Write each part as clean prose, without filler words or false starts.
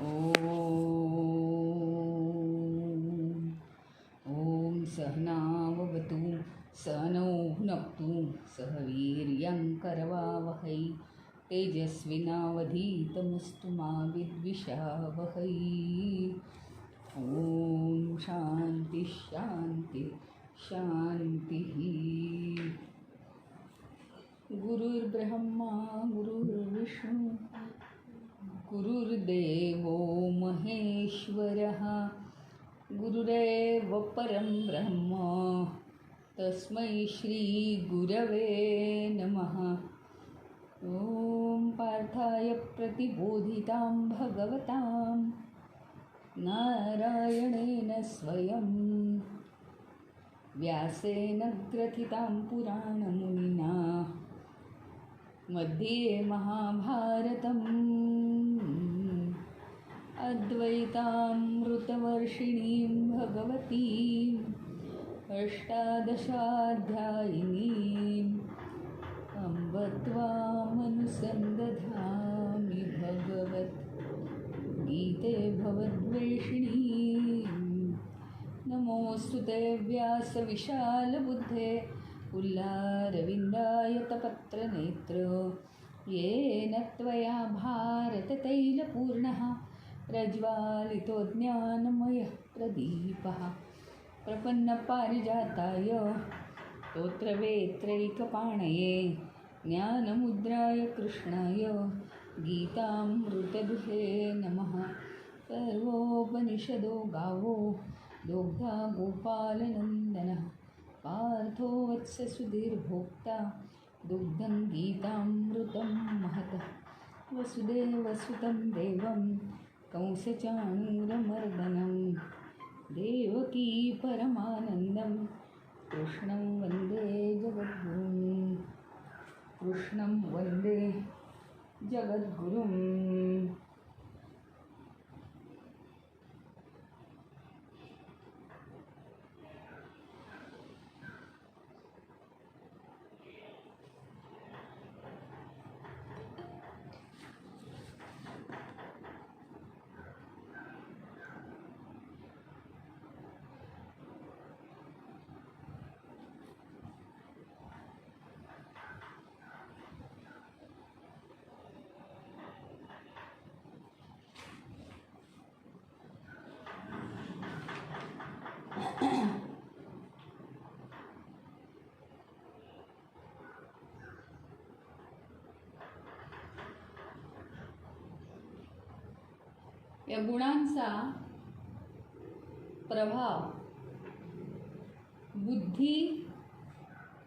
ॐ सहनाववतु सहनौ भुनक्तु सह वीर्यङ्करवावहै तेजस्विनावधीतमस्तु मा विद्विषावहै। ॐ शान्ति शान्ति शान्तिः। गुरुर्ब्रह्मा गुरुर्विष्णु गुरुर्देवो महेश्वरः गुरुरेव परं ब्रह्म तस्मै श्री गुरवे नमः। ॐ पार्थाय प्रतिबोधितां भगवतां नारायणेन स्वयं व्यासेन ग्रथितां पुराणमुनिना मध्ये महाभारतम् अद्वैतामृतवर्षिणीं भगवतीम् अष्टादशाध्यायिनीम् अम्ब त्वामनुसन्दधामि भगवद्गीते भवद्वेषिणीम्। नमोऽस्तु ते व्यासविशालबुद्धे पुल्लारविन्दायतपत्रनेत्र येन त्वया भारततैलपूर्णः प्रज्वालितो ज्ञानमयः प्रदीपः प्रपन्नपारिजाताय स्तोत्रवेत्रैकपाणये ज्ञानमुद्राय कृष्णाय गीतामृतदुहे नमः। सर्वोपनिषदो गावो दोग्धा गोपालनन्दनः पार्थो वत्ससुधीर्भोक्ता दुग्धं गीतामृतं महतः। वसुदेवसुतं देवं कंसचाणूरमर्दनं देवकी परमानन्दं कृष्णं वन्दे जगद्गुरुं। कृष्णं वन्दे जगद्गुरुं। या गुणांचा प्रभाव बुद्धी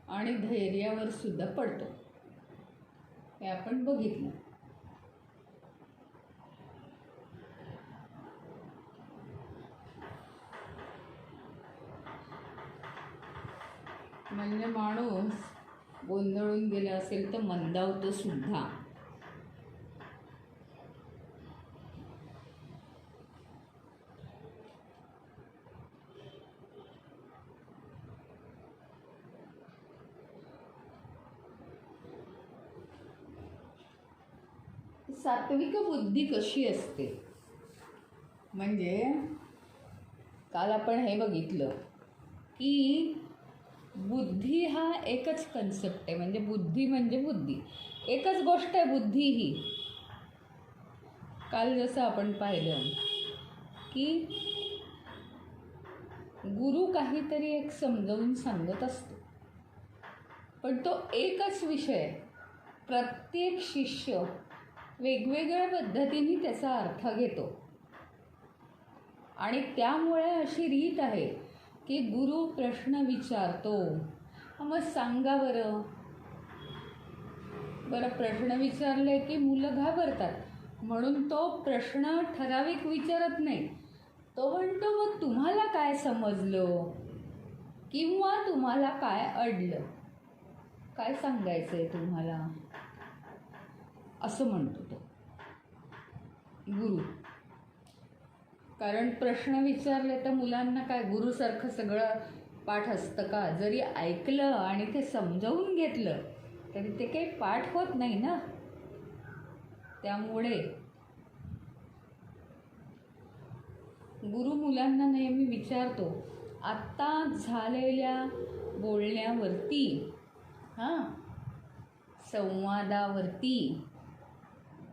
आणि धैर्यावर सुद्धा पडतो हे आपण बघितलं। म्हणजे माणूस गोंधळून गेला असेल तर मंदावतो सुद्धा। सात्विक बुद्धी कशी असते म्हणजे काल आपण हे बघितलं की बुद्धी हा एकच कन्सेप्ट आहे। म्हणजे बुद्धी म्हणजे बुद्धी एकच गोष्ट आहे। बुद्धी ही काल जसं आपण पाहिलं की गुरु काहीतरी एक समजावून सांगत असतो पण तो एकच विषय प्रत्येक शिष्य वेगवेगळ्या पद्धतीने त्याचा अर्थ घेतो आणि त्यामुळे अशी रीत आहे की गुरु प्रश्न विचारतो। मग सांगा बरं प्रश्न विचारले की मुलं घाबरतात म्हणून तो प्रश्न ठराविक विचारत नाही। तो म्हणतो मग तुम्हाला काय समजलं किंवा तुम्हाला काय अडलं, काय सांगायचं आहे तुम्हाला, असं म्हणतो तो गुरु। कारण प्रश्न विचारले तर मुलांना काय गुरुसारखं सगळं पाठ असतं का? जरी ऐकलं आणि ते समजावून घेतलं तरी ते काही पाठ होत नाही ना। त्यामुळे गुरु मुलांना नेहमी विचारतो, आत्ता झालेल्या बोलण्यावरती, संवादावरती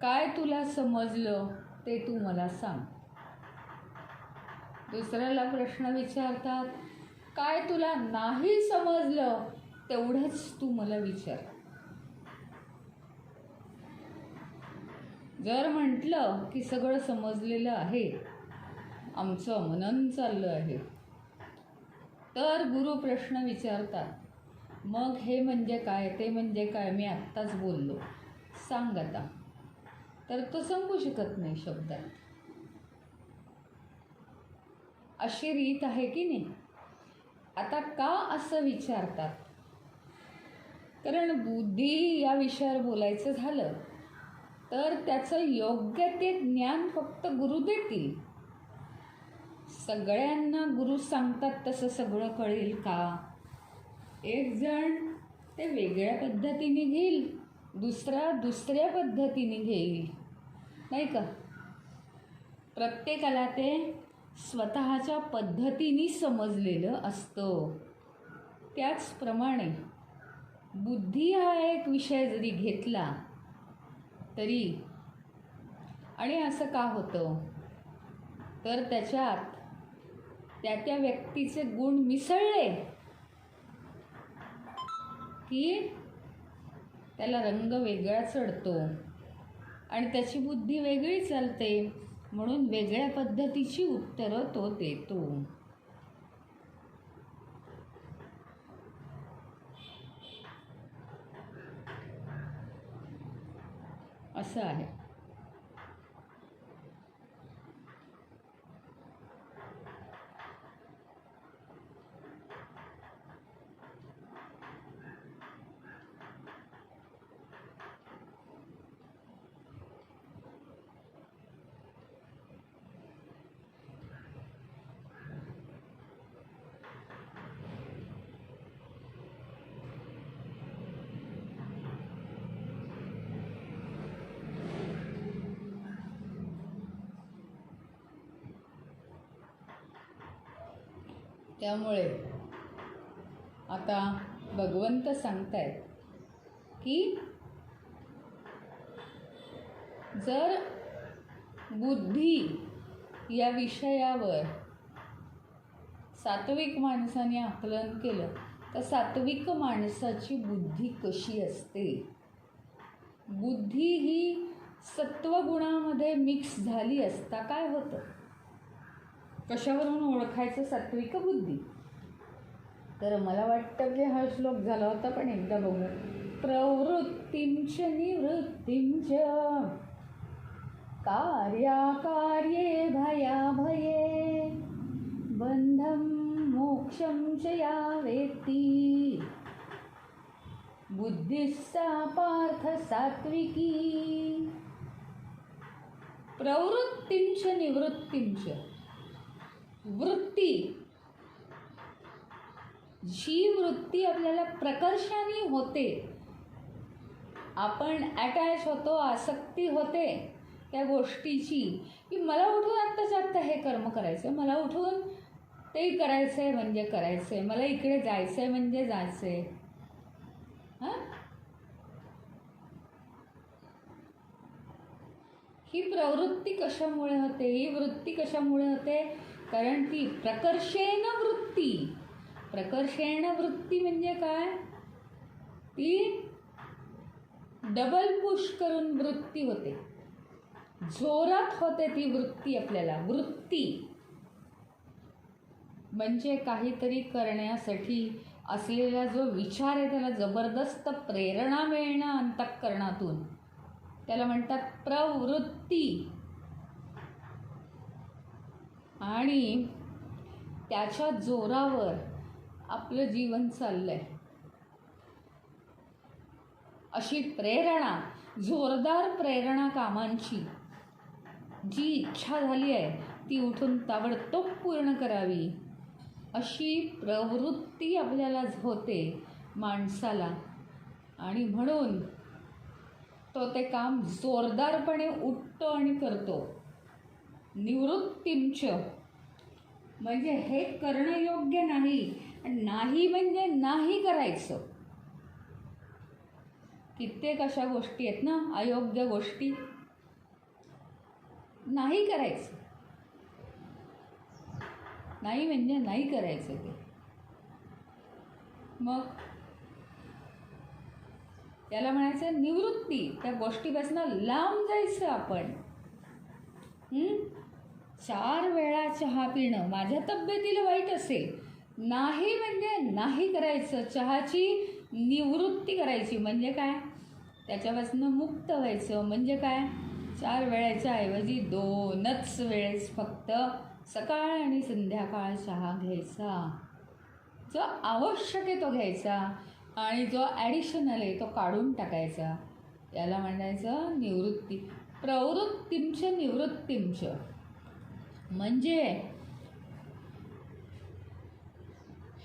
काय तुला समजलं ते तू मला सांग. दुसऱ्याला प्रश्न विचारतात, काय तुला नाही समजलं तेवढंच तू मला विचार. जर म्हटलं की सगळं समजलेलं आहे, आमचं मनन चाललं आहे, तर गुरु प्रश्न विचारतात, मग हे म्हणजे काय, ते म्हणजे काय, मी आत्ताच बोललो, सांग आता. तर तो सांगू शकत नाही शब्दात. अशी रीत आहे की नाही. आता का असं विचारतात? कारण बुद्धी या विषयावर बोलायचं झालं तर त्याचं योग्य ते ज्ञान फक्त गुरु देतील. सगळ्यांना गुरु सांगतात तसं सगळं कळेल का? एक जण ते वेगळ्या पद्धतीने घेईल, दुसरा दुसऱ्या पद्धतीने घेईल, नाही का? प्रत्येकाला ते स्वतःच्या पद्धतीने समजलेलं असतं. त्याचप्रमाणे बुद्धी हा एक विषय जरी घेतला तरी, आणि असं का होतं तर त्याच्यात त्या व्यक्तीचे गुण मिसळले की त्याला रंग वेगळा चढतो आणि त्याची बुद्धी वेगळी चालते. म्हणून वेगळ्या पद्धतीची उत्तरं तो देतो. असं आहे. त्यामुळे आता भगवंत सांगतायत की जर बुद्धी या विषयावर सात्विक माणसाने आकलन केलं तर सात्विक माणसाची बुद्धी कशी असते? बुद्धी ही सत्वगुणामध्ये मिक्स झाली असता काय होतं? कशावरून ओळखायचं सात्विक बुद्धी? तर मला वाटतं की हा श्लोक झाला होता, पण एकदा बघू. प्रवृत्तींच निवृत्तींच कार्याकार्ये भयाभये बंधं मोक्षं च या वेत्ती बुद्धिस्सा पार्थ सात्विकी. प्रवृत्तींच निवृत्तींच, वृत्ती, जी वृत्ती आपल्याला प्रकर्षाने होते, आपण अटॅच होतो, आसक्ती होते त्या गोष्टीची, की मला उठून आत्ताच्या आत्ता हे कर्म करायचं, मला उठून ते करायचं आहे म्हणजे करायचं आहे, मला इकडे जायचं आहे म्हणजे जायचं आहे. ही प्रवृत्ती कशामुळे होते? ही वृत्ती कशामुळे होते? कारण ती प्रकर्षेण वृत्ती. प्रकर्षेण वृत्ती म्हणजे काय? ती डबल पुश करून वृत्ती होते, जोरात होते ती वृत्ती. आपल्याला वृत्ती म्हणजे काहीतरी करण्यासाठी असलेला जो विचार आहे त्याला जबरदस्त प्रेरणा मिळणं अंतःकरणातून, त्याला म्हणतात प्रवृत्ती. आणि त्याच्या जोरावर आपलं जीवन चाललंय. अशी प्रेरणा, जोरदार प्रेरणा कामांची, जी इच्छा झाली आहे ती उठून ताबडतोब पूर्ण करावी, अशी प्रवृत्ती आपल्याला होते माणसाला. आणि म्हणून तो ते काम जोरदारपणे उठतो आणि करतो. निवृत्तींच म्हणजे हे करणं योग्य नाही. नाही म्हणजे नाही करायचं. कित्येक अशा गोष्टी आहेत ना, अयोग्य गोष्टी. नाही करायचं. नाही म्हणजे नाही करायचं ते. मग त्याला म्हणायचं निवृत्ती. त्या गोष्टीपासून लांब जायचं आपण. 4 वेळा चहा पिणं माझ्या तब्येतीला वाईट असेल. नाही म्हणजे नाही करायचं. चहाची निवृत्ती करायची म्हणजे काय? त्याच्यापासून मुक्त व्हायचं म्हणजे काय? 4 वेळेच्या ऐवजी 2च वेळेस फक्त सकाळ आणि संध्याकाळ चहा घ्यायचा. जो आवश्यक आहे तो घ्यायचा आणि जो ॲडिशनल आहे तो काढून टाकायचा. याला म्हणायचं निवृत्ती. प्रवृत्तींच निवृत्तींच म्हणजे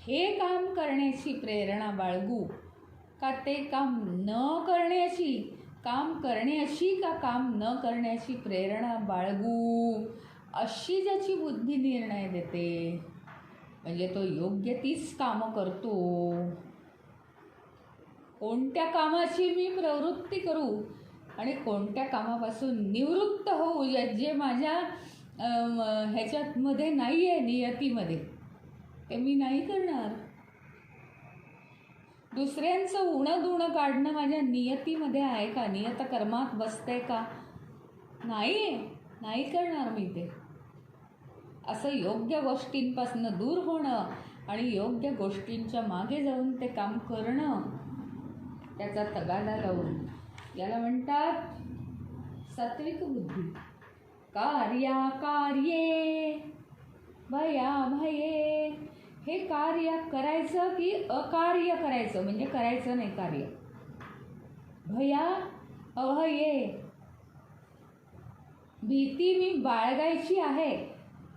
हे काम करण्याची प्रेरणा बाळगू का ते काम न करण्याची, काम करण्याची का काम न करण्याची प्रेरणा बाळगू, अशी ज्याची बुद्धी निर्णय देते म्हणजे तो योग्य तीच कामं करतो. कोणत्या कामाची मी प्रवृत्ती करू आणि कोणत्या कामापासून निवृत्त होऊ जे माझ्या ह्याच्यामध्ये नाही आहे, नियतीमध्ये, ते मी नाही करणार. दुसऱ्यांचं उणं दुणं काढणं माझ्या नियतीमध्ये आहे का? नियतकर्मात बसते का? नाही करणार मी ते. असं योग्य गोष्टींपासून दूर होणं आणि योग्य गोष्टींच्या मागे जाऊन ते काम करणं, त्याचा तगादा लावून, याला म्हणतात सात्विक बुद्धी. कार्ये भयाभये. हे कार्य करायचं की अकार्य करायचं म्हणजे करायचं नाही कार्य. भया अभये. भीती मी बाळगायची आहे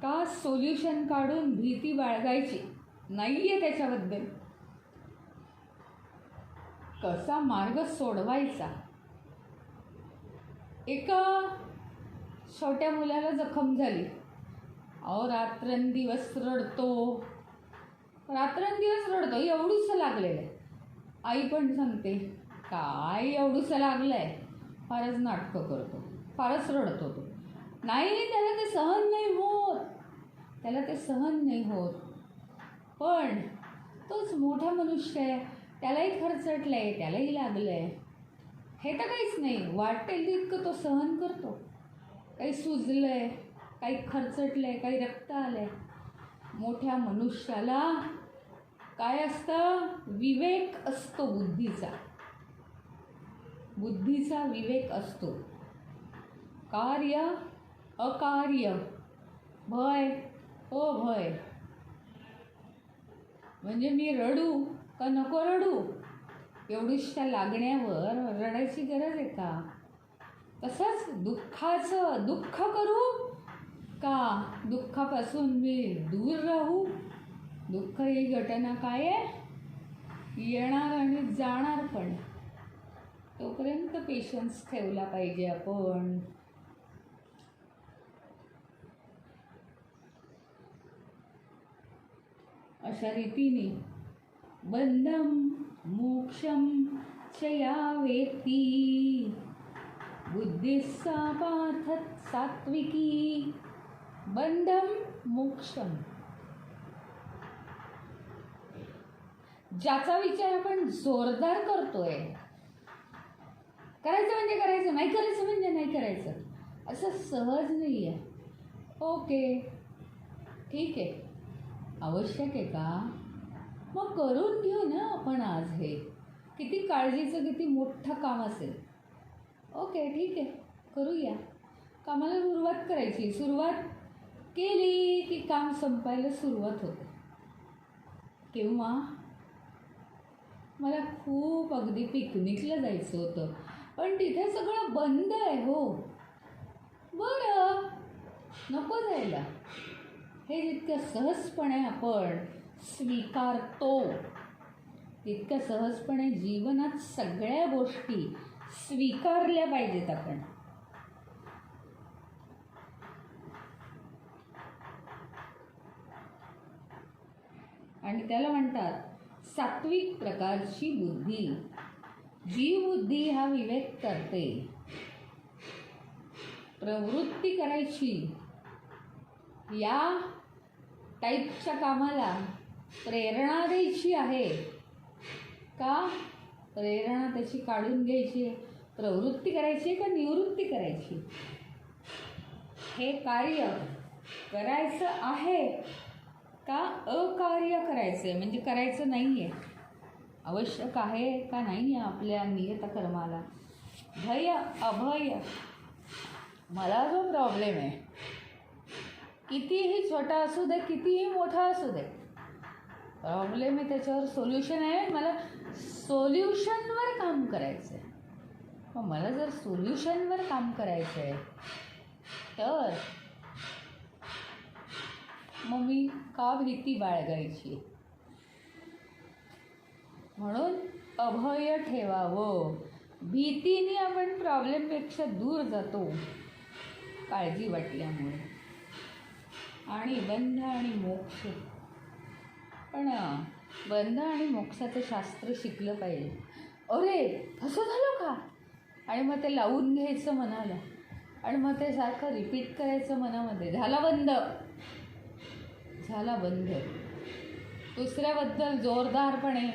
का सोल्युशन काढून भीती बाळगायची नाही आहे त्याच्याबद्दल. कसा मार्ग सोडवायचा. एका छोट्या मुलाला जखम झाली. रात्रंदिवस रडतो, एवढूसं लागलेलं आहे. आई पण सांगते काय एवढूसं लागलं आहे, फारच नाटकं करतो, फारच रडतो तो. नाही, त्याला ते सहन नाही होत. पण तोच मोठा मनुष्य आहे, त्यालाही खरचटलं आहे, त्यालाही लागलं आहे. हे तर काहीच नाही, वाटेल तितकं तो सहन करतो. काही सुजलं आहे, काही खरचटलं आहे, काही रक्त आलं आहे. मोठ्या मनुष्याला काय असतं? विवेक असतो. बुद्धीचा विवेक असतो. कार्य अकार्य, भय अभय. म्हणजे मी रडू का नको रडू, एवढीशा लागण्यावर रडायची गरज आहे का? तसंच दुःखाचं दुःख करू का दुःखापासून मी दूर राहू. दुःख ही घटना काय आहे? येणार आणि जाणार पण. तोपर्यंत पेशन्स ठेवला पाहिजे आपण. अशा रीतीने बंधम मोक्षम च या वेत्ती बुद्धिस्सा पार्थत सात्विकी. बंधम मोक्षम, ज्याचा विचार आपण जोरदार करतोय, करायचं म्हणजे करायचं, नाही करायचं म्हणजे नाही करायचं, असं सहज नाही आहे. ओके, ठीक आहे, आवश्यक आहे का? मग करून घेऊ ना आपण आज. हे किती काळजीचं, किती मोठं काम असेल. ओके, ठीक आहे, करूया. कामाला सुरुवात करायची. सुरुवात केली की काम संपायला सुरुवात होते. किंवा मला खूप अगदी पिकनिकला जायचं होतं, पण तिथे सगळं बंद आहे. हो, बरं, नको जायला. हे जितकं सहजपणे आपण स्वीकारतो, तितकं सहजपणे जीवनात सगळ्या गोष्टी स्वीकारल्या पाहिजेत आपण. आणि त्याला म्हणतात सात्विक प्रकारची बुद्धी. जी बुद्धी हा विवेक करते, प्रवृत्ती करायची या टाईपच्या कामाला प्रेरणा द्यायची आहे का, प्रेरणा त्याची काढून घ्यायची आहे, प्रवृत्ती करायची आहे का निवृत्ती करायची, हे कार्य करायचं आहे का अकार्य करायचं आहे, म्हणजे करायचं नाही आहे, आवश्यक आहे का नाही आहे आपल्या नियतकर्माला. भय अभय, मला जो प्रॉब्लेम आहे कितीही छोटा असू दे कितीही मोठा असू दे, प्रॉब्लेम आहे त्याच्यावर सोल्युशन आहे, मला सोल्युशनवर काम करायचं आहे. मग मला जर सोल्युशनवर काम करायचं आहे तर मग मी का भीती बाळगायची. म्हणून अभय ठेवावं. भीतीने आपण प्रॉब्लेमपेक्षा दूर जातो काळजी वाटल्यामुळे. आणि बंध आणि मोक्ष, पण बंध आणि मोक्षाचं शास्त्र शिकलं पाहिजे. अरे असं झालं का, आणि मग ते लावून घ्यायचं मनाला आणि मग ते सारखं रिपीट करायचं मनामध्ये, झाला बंद, झाला बंद. दुसऱ्याबद्दल जोरदारपणे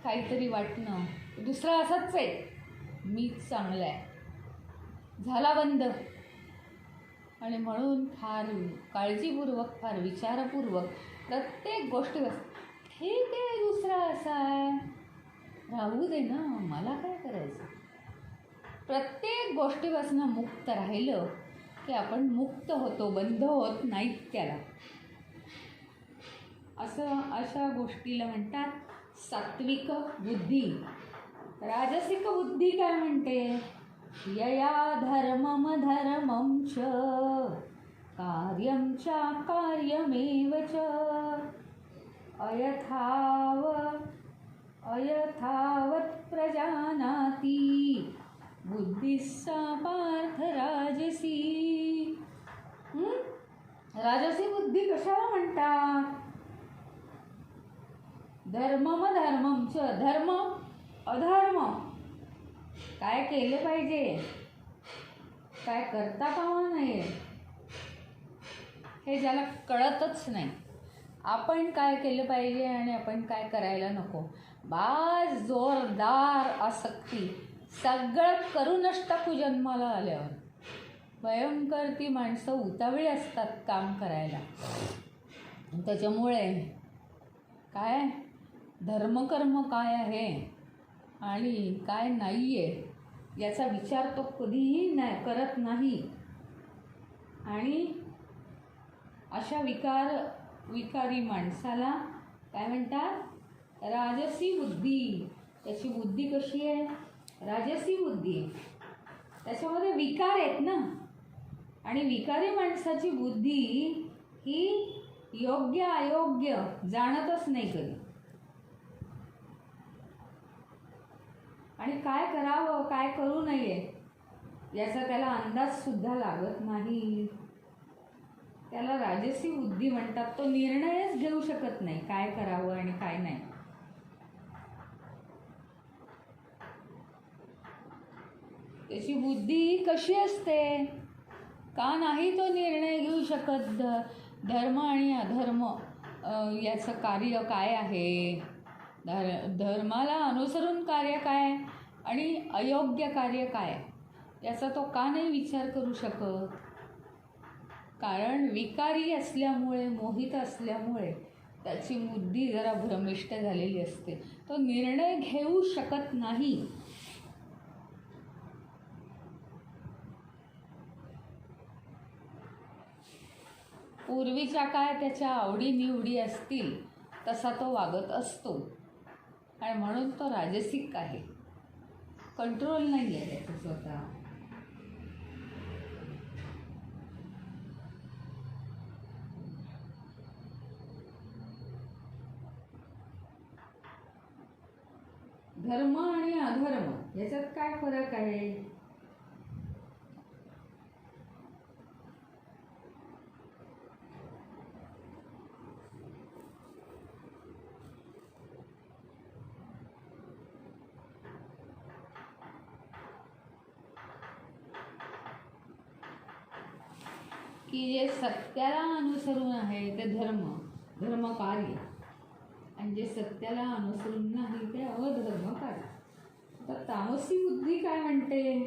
काहीतरी वाटणं, दुसरा असाच आहे, मीच चांगला आहे, झाला बंद. आणि म्हणून फार काळजीपूर्वक, फार विचारपूर्वक प्रत्येक गोष्टीवर, ठीक आहे दुसरा असा आहे, राहू दे ना, मला काय करायचं. प्रत्येक गोष्टीपासून मुक्त राहिलं की आपण मुक्त होतो, बंध होत नाहीत त्याला. अशा गोष्टीला म्हणतात सात्विक बुद्धी. राजसिक बुद्धी काय म्हणते, यया धर्मम धर्मं च कार्यं च कार्यमेव च अयथावत् प्रजानाति बुद्धिः सा पार्थ राजसी. राजसी बुद्धी कशाला म्हणतात. धर्मम धर्मं च, धर्म अधर्म, काय केले पाहिजे, काय करता कामा नये, हे ज्याला कळतच नाही. आपण काय केलं पाहिजे आणि आपण काय करायला नको, बाज जोरदार आसक्ती, सगळं करूनच टाकू जन्माला आल्यावर. भयंकर ती माणसं उतावळी असतात काम करायला. त्याच्यामुळे काय धर्मकर्म काय आहे आणि काय नाही आहे याचा विचार तो कधीही करत नाही. आणि अशा विकारी माणसाला काय म्हणतात, राजसी बुद्धी. त्याची बुद्धी कशी आहे, राजसी बुद्धी आहे, त्याच्यामध्ये विकार आहेत ना. आणि विकारी माणसाची बुद्धी ही योग्य अयोग्य जाणतच नाही कधी. आणि काय करावं काय करू नये याचा त्याला अंदाजसुद्धा लागत नाही. त्याला राजसी बुद्धी म्हणतात. तो निर्णयच घेऊ शकत नाही काय करावं आणि काय नाही. त्याची बुद्धी कशी असते, का नाही तो निर्णय घेऊ शकत. धर्म आणि अधर्म याचं कार्य काय आहे, धर्माला अनुसरून कार्य काय आणि अयोग्य कार्य काय याचा तो का नाही विचार करू शकत. कारण विकारी असल्यामुळे, मोहित असल्यामुळे त्याची बुद्धी जरा भ्रमिष्ट झालेली असते. तो निर्णय घेऊ शकत नाही. पूर्वीच्या काय त्याच्या आवडीनिवडी असतील तसा तो वागत असतो आणि म्हणून तो राजसिक आहे. कंट्रोल नाही आहे त्याचा स्वतः. धर्म आणि अधर्म याच्यात काय फरक आहे. की जे सत्याला अनुसरून आहे ते धर्मकार्य, आणि जे सत्याला अनुसरून नाही ते अधर्मकार्य. तर तामसी बुद्धी काय म्हणते?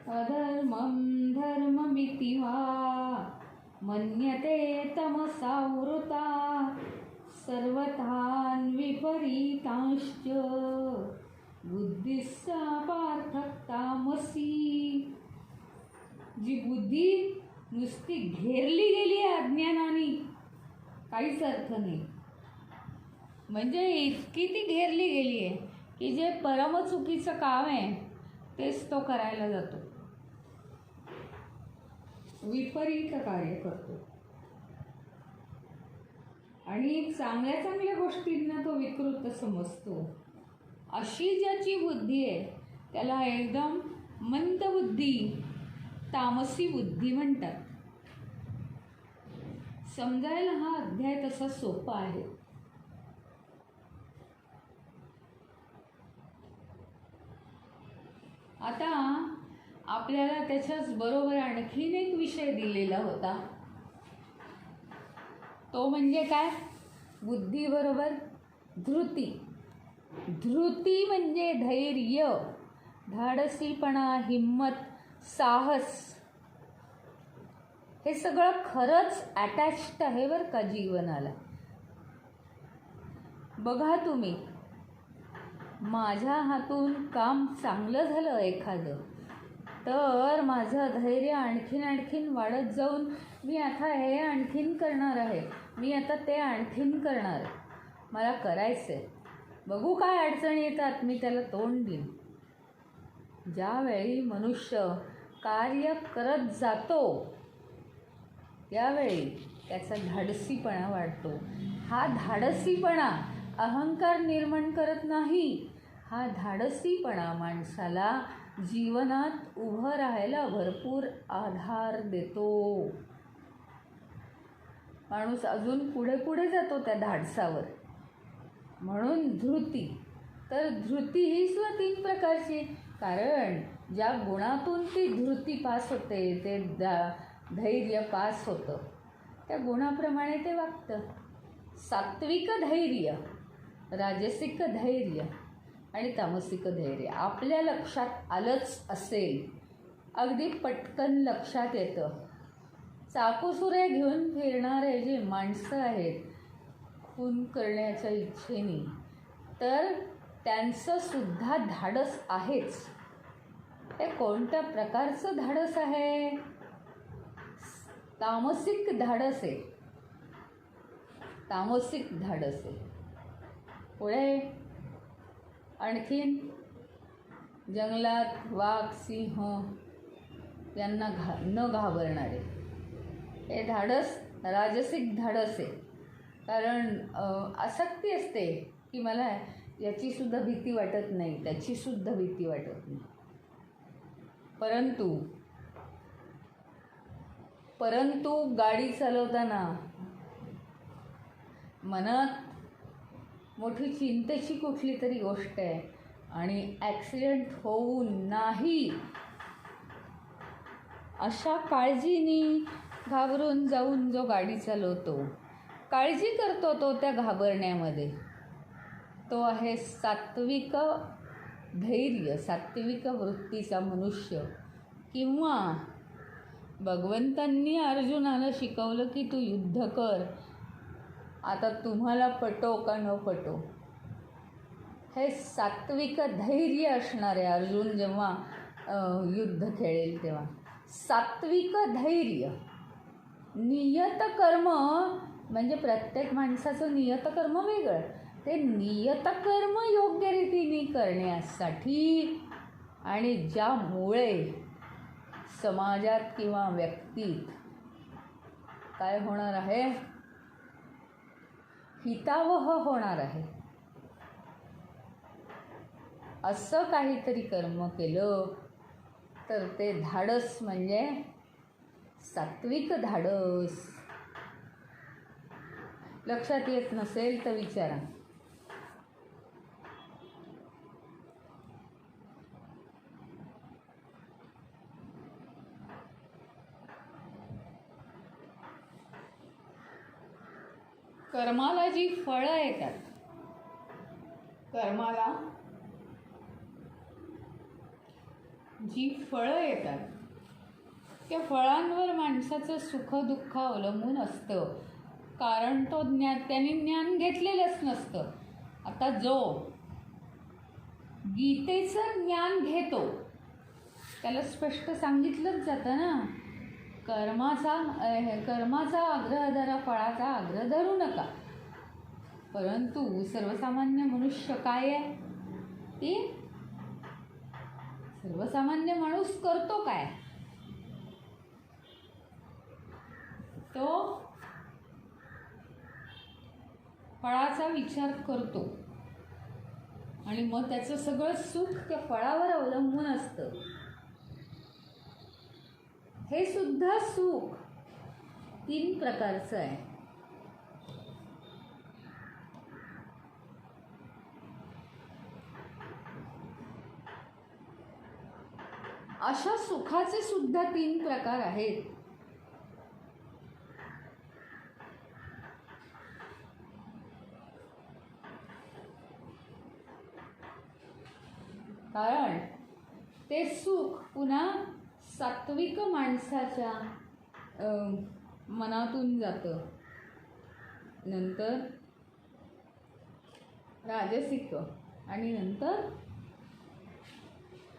अधर्मं धर्ममिति वा मन्यते तमसावृता सर्वथान् विपरीतांश्च बुद्धिस्सा पार्थ तामसी. जी बुद्धी नुसती घेरली गेली आहे अज्ञानाने, काहीच अर्थ नाही. म्हणजे इतकी ती घेरली गेली आहे की जे परमचुकीचं काम आहे तेच तो करायला जातो, विपरीत कार्य करतो, आणि चांगल्या चांगल्या गोष्टींना तो विकृत समजतो. अशी ज्याची बुद्धी आहे त्याला एकदम मंद बुद्धी, तामसी बुद्धी म्हणतात. समजायला हा अध्याय तसा सोपा आहे. आता आपल्याला त्याच्याच बरोबर आणखीन एक विषय दिलेला होता, तो म्हणजे काय? बुद्धी बरोबर धृती. धृती म्हणजे धैर्य, धाडसीपणा, हिम्मत, साहस. हे सगळं खरंच अटॅच्ड आहे बरं का जीवनाला. बघा तुम्ही, माझ्या हातून काम चांगलं झालं एखादं तर माझं धैर्य आणखीन वाढत जाऊन मी आता हे आणखीन करणार आहे, मी आता ते आणखीन करणार, मला करायचं आहे, बघू काय अडचणी येतात मी त्याला तोंड देईन. ज्यावेळी मनुष्य कार्य करत जातो त्यावेळी त्याचा धाडसीपणा वाढतो. हा धाडसीपणा अहंकार निर्माण करत नाही, हा धाडसीपणा माणसाला जीवनात उभं राहायला भरपूर आधार देतो. माणूस अजून पुढे पुढे जातो त्या धाडसावर. म्हणून धृती. तर धृती ही सुद्धा 3 प्रकारची, कारण ज्या गुणातून ती धृती पास होते, ते धैर्य पास होतं, त्या गुणाप्रमाणे ते वागतं. सात्विक धैर्य, राजसिक धैर्य आणि तामसिक धैर्य आपल्या लक्षात आलंच असेल, अगदी पटकन लक्षात येतं. चाकूसुऱ्या घेऊन फिरणारे जे माणसं आहेत खून करण्याच्या इच्छेने, तर त्यांचं सुद्धा धाडस आहेच. ते कोणत्या प्रकारचं धाडस आहे? तामसिक धाडस आहे, तामसिक धाडस आहे. पुढे आणखीन जंगलात वाघ, सिंह यांना न घाबरणारे, हे धाडस राजसिक धाडस आहे. कारण आसक्ती असते की मला याचीसुद्धा भीती वाटत नाही, त्याचीसुद्धा भीती वाटत नाही. परंतु गाडी चालवताना मनात मोठी चिंतेची कुठली तरी गोष्ट आहे आणि ॲक्सिडेंट होऊ नाही अशा काळजीने घाबरून जाऊन जो गाडी चालवतो, काळजी करतो तो त्या घाबरण्यामध्ये, तो आहे सात्विक धैर्य, सात्विक वृत्तीचा मनुष्य. किंवा भगवंतांनी अर्जुनाला शिकवलं की तू युद्ध कर, आता तुम्हाला पटो का न पटो, हे सात्विक धैर्य असणार आहे. अर्जुन जेव्हा युद्ध खेळेल तेव्हा सात्विक धैर्य. नियतकर्म म्हणजे प्रत्येक माणसाचं नियतकर्म वेगळं, ते नियतकर्म योग्य रीतीने करण्यासाठी आणि ज्यामुळे समाजात किंवा व्यक्तीत काय होणार आहे, हितावह होणार आहे, असं काहीतरी कर्म केलं तर ते धाडस म्हणजे सात्विक धाडस. लक्षात येत नसेल तर विचारा. कर्माला जी फळं येतात, कर्माला जी फळं येतात त्या फळांवर माणसाचं सुखदुःख अवलंबून असतं. कारण तो त्यांनी ज्ञान घेतलेलंच नसतं. आता जो गीतेचं ज्ञान घेतो त्याला स्पष्ट सांगितलंच जातं ना, कर्माचा आग्रह धरा, फळाचा आग्रह धरू नका. परंतु सर्वसामान्य मनुष्य काय आहे, की सर्वसामान्य माणूस करतो काय, तो फळाचा विचार करतो आणि मग त्याचं सगळं सुख त्या फळावर अवलंबून असतं. हे सुद्धा सुख 3 प्रकारचं आहे. अशा सुखाचे सुद्धा 3 प्रकार आहेत. कारण ते सुख पुन्हा सात्विक माणसाच्या मनातून जातं, नंतर राजसिक आणि नंतर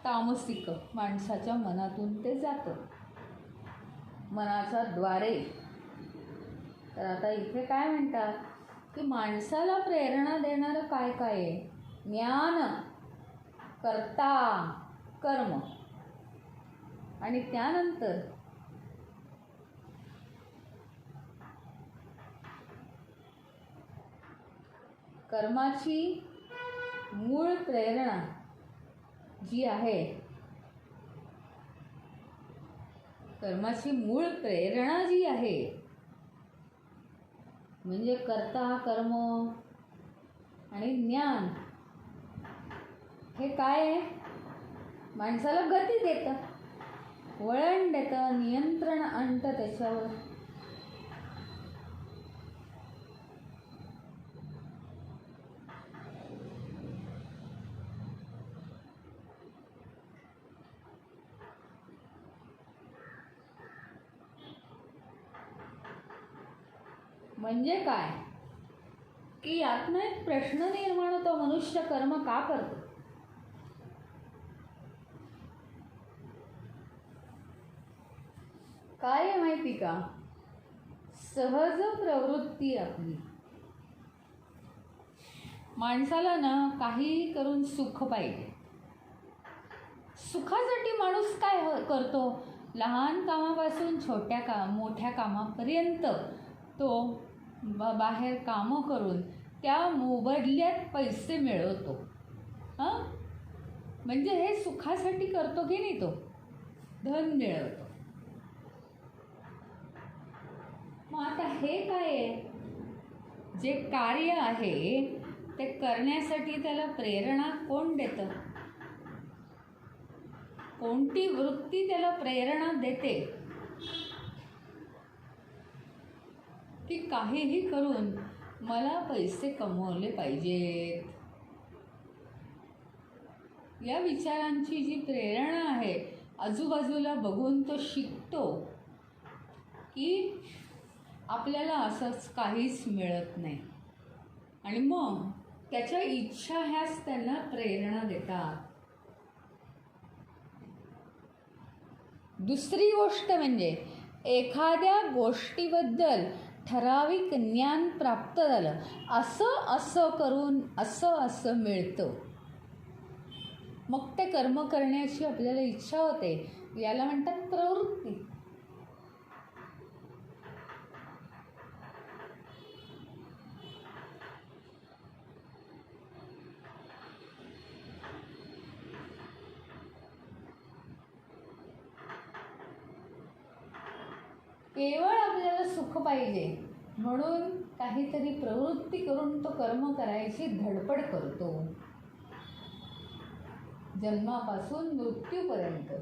तामसिक माणसाच्या मनातून ते जातं, मनाच्या द्वारे. तर आता इथे काय म्हणतात की माणसाला प्रेरणा देणारं काय काय आहे, ज्ञान, कर्ता, कर्म, आणि त्यानंतर कर्माची मूळ प्रेरणा जी आहे, कर्माची मूळ प्रेरणा जी आहे म्हणजे कर्ता, कर्म आणि ज्ञान, हे काय आहे, माणसाला गती देतं, वळण देतं, नियंत्रण आणतं त्याच्यावर. म्हणजे काय की यातनं एक प्रश्न निर्माण होतो, मनुष्य कर्म का करतो. काय आहे माहिती का, सहज प्रवृत्ती आपली. माणसाला ना काही करून सुख पाहिजे. सुखासाठी माणूस काय करतो, लहान कामापासून मोठ्या कामापर्यंत तो बाहेर कामं करून त्या मोबदल्यात पैसे मिळवतो. म्हणजे हे सुखासाठी करतो की नाही, तो धन मिळवतो. मग आता हे काय आहे, जे कार्य आहे ते करण्यासाठी त्याला प्रेरणा कोण देतं, कोणती वृत्ती त्याला प्रेरणा देते, की काहीही करून मला पैसे कमवले पाहिजेत. या विचारांची जी प्रेरणा आहे, आजूबाजूला बघून तो शिकतो की आपल्याला असंच काहीच मिळत नाही, आणि मग त्याच्या इच्छा ह्याच त्यांना प्रेरणा देतात. दुसरी गोष्ट म्हणजे एखाद्या गोष्टीबद्दल ठराविक ज्ञान प्राप्त झालं, असं करून असं मिळतं, मग ते कर्म करण्याची आपल्याला इच्छा होते. याला म्हणतात प्रवृत्ती. केवळ आपल्याला सुख पाहिजे म्हणून काहीतरी प्रवृत्ती करून तो कर्म करायची धडपड करतो, जन्मापासून मृत्यूपर्यंत.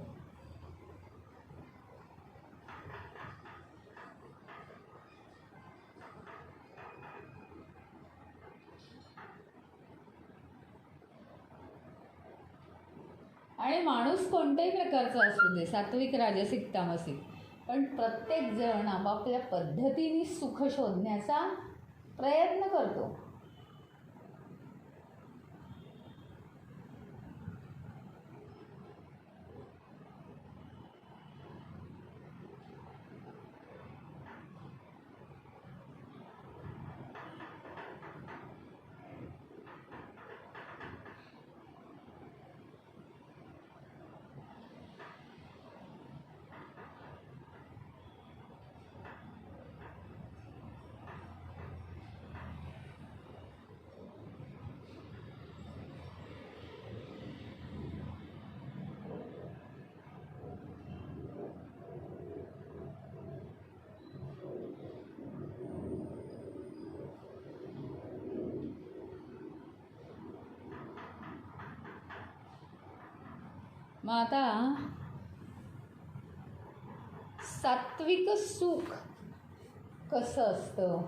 आणि माणूस कोणत्याही प्रकारचा असू दे, सात्विक राजसिक तामसिक, पण प्रत्येक जण आपापल्या पद्धतीने सुख शोधण्याचा प्रयत्न करतो. मग आता सात्विक सुख कसं असतं?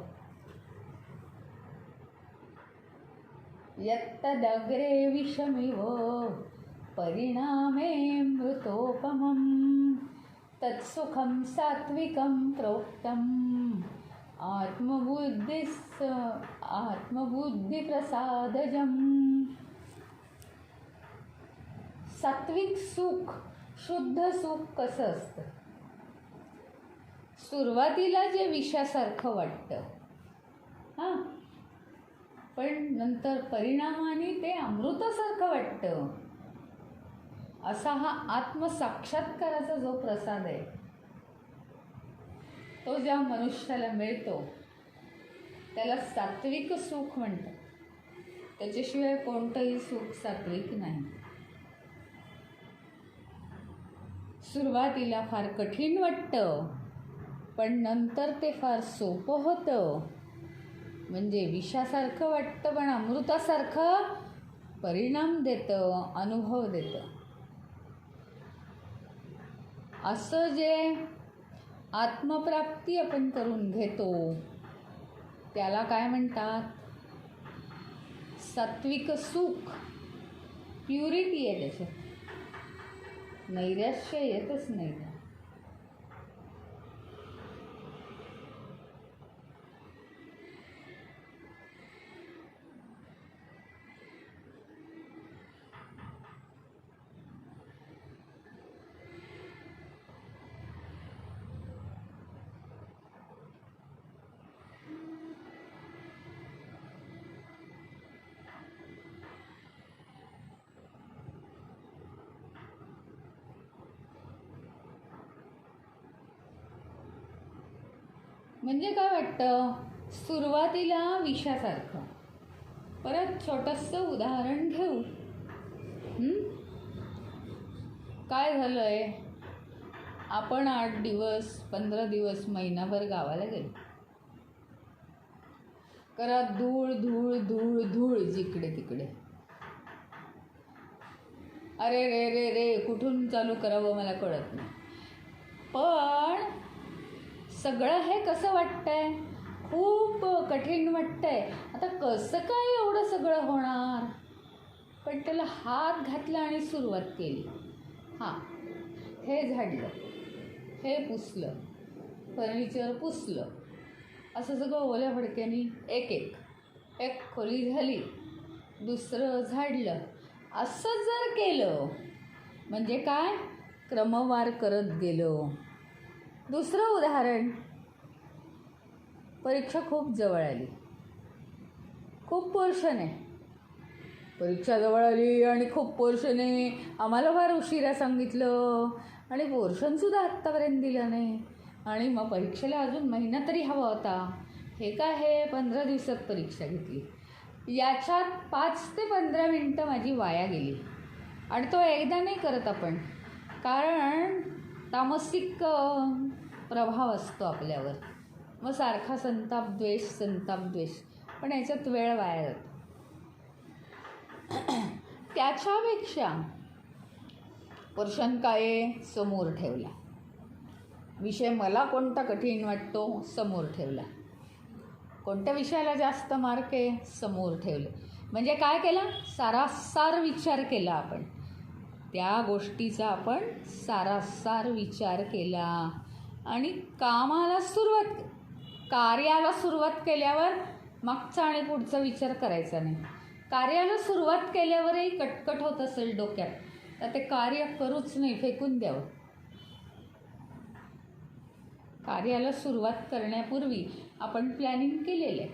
यत्तदग्रे विषमिव परिणामे मृतोपमं तत्सुखं सात्विकं प्रोक्तम् आत्मबुद्धिप्रसादजम्. सात्विक सुख, शुद्ध सुख कसं असतं? सुरुवातीला जे विषासारखं वाटतं, हां, पण नंतर परिणामाने ते अमृतासारखं वाटतं. असा हा आत्मसाक्षात्काराचा जो प्रसाद आहे, तो ज्या मनुष्याला मिळतो त्याला सात्विक सुख म्हणतात. त्याच्याशिवाय कोणतंही सुख सात्विक नाही. सुरुवातीला फार कठीण वाटतं, पण नंतर ते फार सोपं होतं. म्हणजे विषासारखं वाटतं पण अमृतासारखं परिणाम देतं, अनुभव देतं. असं जे आत्मप्राप्ती आपण करून घेतो त्याला काय म्हणतात? सात्विक सुख. प्युरिटी आहे त्याच्यात, नैराश्य येतच नाही. म्हणजे काय वाटतं? सुरुवातीला विषासारखं. परत छोटंसं उदाहरण घेऊ. काय झालं आहे? आपण 8 दिवस 15 दिवस महिनाभर गावाला गेलो. घरात धूळ धूळ धूळ धूळ जिकडे तिकडे. अरे रे रे रे, कुठून चालू करावं मला कळत नाही. पण सगळं हे कसं वाटतंय? खूप कठीण वाटतंय. आता कसं काय एवढं सगळं होणार? पण त्याला हात घातला आणि सुरुवात केली. हां, हे झाडलं, हे पुसलं, फर्निचर पुसलं, असं सगळं ओल्या फडक्यानी एक खोली झाली, दुसरं झाडलं. असं जर केलं म्हणजे काय? क्रमवार करत गेलो. दुसरं उदाहरण, परीक्षा खूप जवळ आली, खूप पोर्शन आहे. परीक्षा जवळ आली आणि खूप पोर्शन आहे. आम्हाला फार उशिरा सांगितलं आणि पोर्शनसुद्धा आत्तापर्यंत दिलं नाही. आणि मग परीक्षेला अजून महिना तरी हवा होता. हे काय हे 15 दिवसात परीक्षा घेतली. याच्यात 5 ते 15 मिनटं माझी वाया गेली. आणि तो एकदा नाही करत आपण, कारण तामसिक प्रभाव असतो आपल्यावर. मग सारखा संताप द्वेष, पण याच्यात वेळ वाया जातो. त्याच्यापेक्षा पोर्शन काय समोर ठेवला, विषय मला कोणता कठीण वाटतो समोर ठेवला, कोणत्या विषयाला जास्त मार्क आहे समोर ठेवले. म्हणजे काय केलं? सारासार विचार केला आपण. त्या गोष्टीचा आपण सारासार विचार केला आणि कार्याला सुरुवात केल्यावर मागचा आणि पुढचा विचार करायचा नाही. कार्याला सुरुवात केल्यावरही कटकट होत असेल डोक्यात, तर ते कार्य करूच नाही, फेकून द्यावं. कार्याला सुरुवात करण्यापूर्वी आपण प्लॅनिंग केलेलं आहे.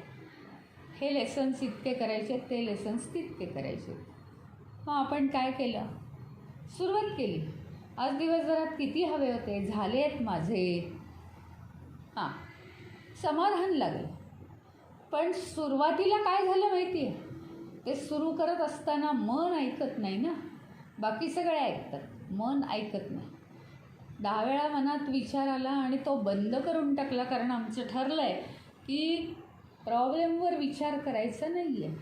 हे लेसन्स इतके करायचे, ते लेसन्स तितके करायचे. मग आपण काय केलं? सुरुवात केली. आज दिवसभरात किती हवे होते, झाले आहेत माझे. हां, समाधान लागलं. पण सुरुवातीला काय झालं माहिती आहे? ते सुरू करत असताना मन ऐकत नाही ना. बाकी सगळे ऐकतात, मन ऐकत नाही. 10 वेळा मनात विचार आला आणि तो बंद करून टाकला, कारण आमचं ठरलं आहे की प्रॉब्लेमवर विचार करायचा नाही आहे,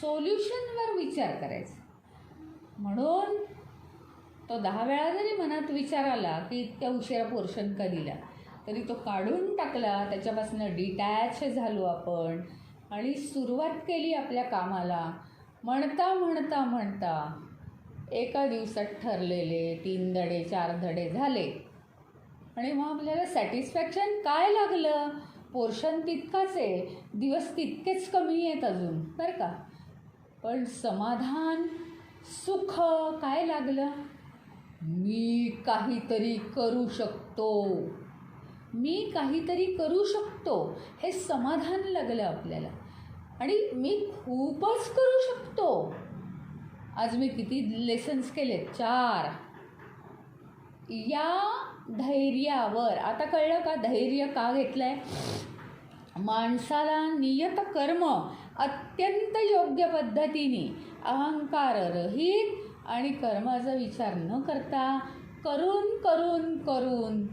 सोल्युशनवर विचार करायचा. म्हणून तो 10 वेळा जरी मनात विचार आला की इतक्या उशिरा पोर्शन का दिला, तरी तो काढून टाकला. त्याच्यापासून डिटॅच झालो आपण आणि सुरुवात केली आपल्या कामाला. म्हणता म्हणता म्हणता एका दिवसात ठरलेले 3 धडे 4 धडे झाले आणि मग आपल्याला सॅटिस्फॅक्शन काय लागलं? पोर्शन तितकाच आहे, दिवस तितकेच कमी आहेत अजून, बरं का. पण समाधान, सुख काय लागलं? मी काहीतरी करू शकतो, मी काहीतरी करू शकतो, हे समाधान लागलं आपल्याला. आणि मी खूपच करू शकतो. आज मी किती लेसन्स केले? 4. या धैर्यावर आता कळलं का धैर्य का घेतलं आहे? माणसाला नियत कर्म अत्यंत योग्य पद्धतीने अहंकाररहित आणि कर्माचा विचार न करता करून करून करून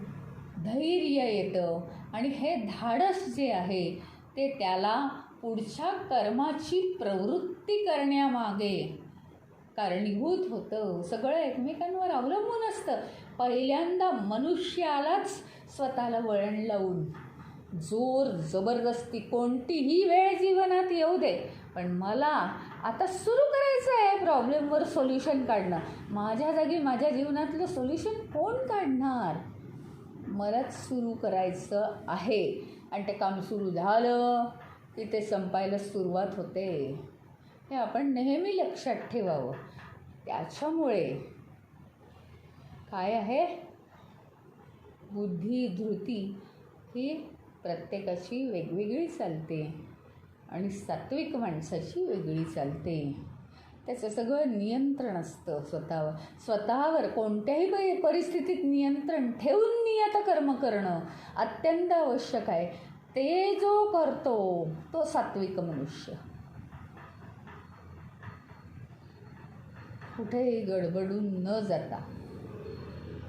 धैर्य येतं. आणि हे धाडस जे आहे ते त्याला पुढच्या कर्माची प्रवृत्ती करण्यामागे कारणीभूत होतं. सगळं एकमेकांवर अवलंबून असतं. पहिल्यांदा मनुष्यालाच स्वतःला वळण लावून जोर जबरदस्ती कोणतीही वेळ जीवनात येऊ दे, पण मला आता सुरू करायचं आहे प्रॉब्लेमवर सोल्युशन काढणं. माझ्या जागी माझ्या जीवनातलं सोल्युशन कोण काढणार? मलाच सुरू करायचं आहे. आणि ते काम सुरू झालं की ते संपायला सुरुवात होते. हे आपण नेहमी लक्षात ठेवावं. त्याच्यामुळे काय आहे? बुद्धी धृती ही प्रत्येकाची वेगवेगळी चालते आणि सात्विक माणसाची वेगळी चालते. त्याचं सगळं नियंत्रण असतं स्वतःवर. कोणत्याही परिस्थितीत नियंत्रण ठेवून नियत कर्म करणं अत्यंत आवश्यक आहे. ते जो करतो तो सात्विक मनुष्य. कुठेही गडबडून न जाता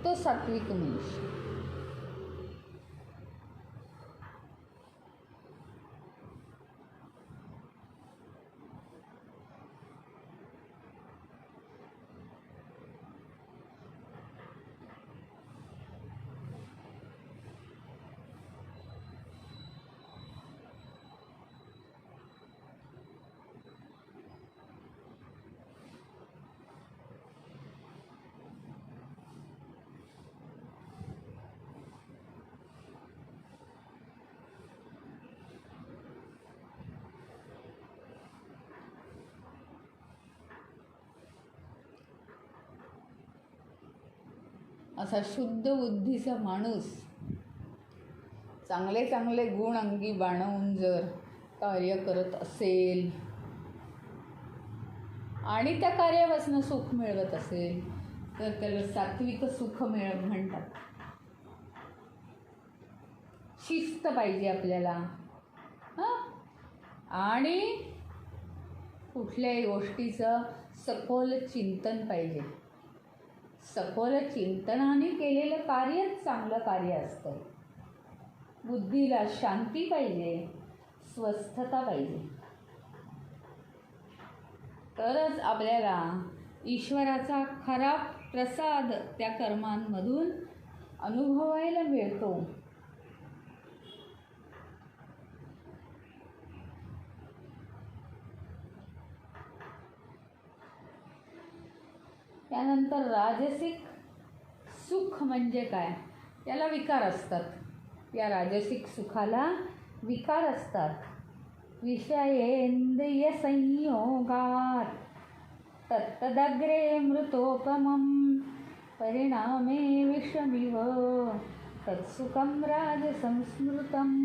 तो सात्विक मनुष्य. असा शुद्ध बुद्धीचा माणूस चांगले चांगले गुण अंगी बाणवून जर कार्य करत असेल आणि त्या कार्यापासून सुख मिळवत असेल तर त्याला सात्विक सुख म्हणतात. शिस्त पाहिजे आपल्याला. आणि कुठल्याही गोष्टीचं सखोल चिंतन पाहिजे. सखोल चिंतनाने केलेलं कार्यच चांगलं कार्य असतं. बुद्धीला शांती पाहिजे, स्वस्थता पाहिजे, तरच आपल्याला ईश्वराचा खरा प्रसाद त्या कर्मांमधून अनुभवायला मिळतो. त्यानंतर राजसिक सुख म्हणजे काय? याला विकार असतात. या राजसिक सुखाला विकार असतात. विषयेंद्रिय संयोगात तत्तदग्रे मृतोपमं परिणामे विषमिव तत्सुखं राजसंस्मृतम्.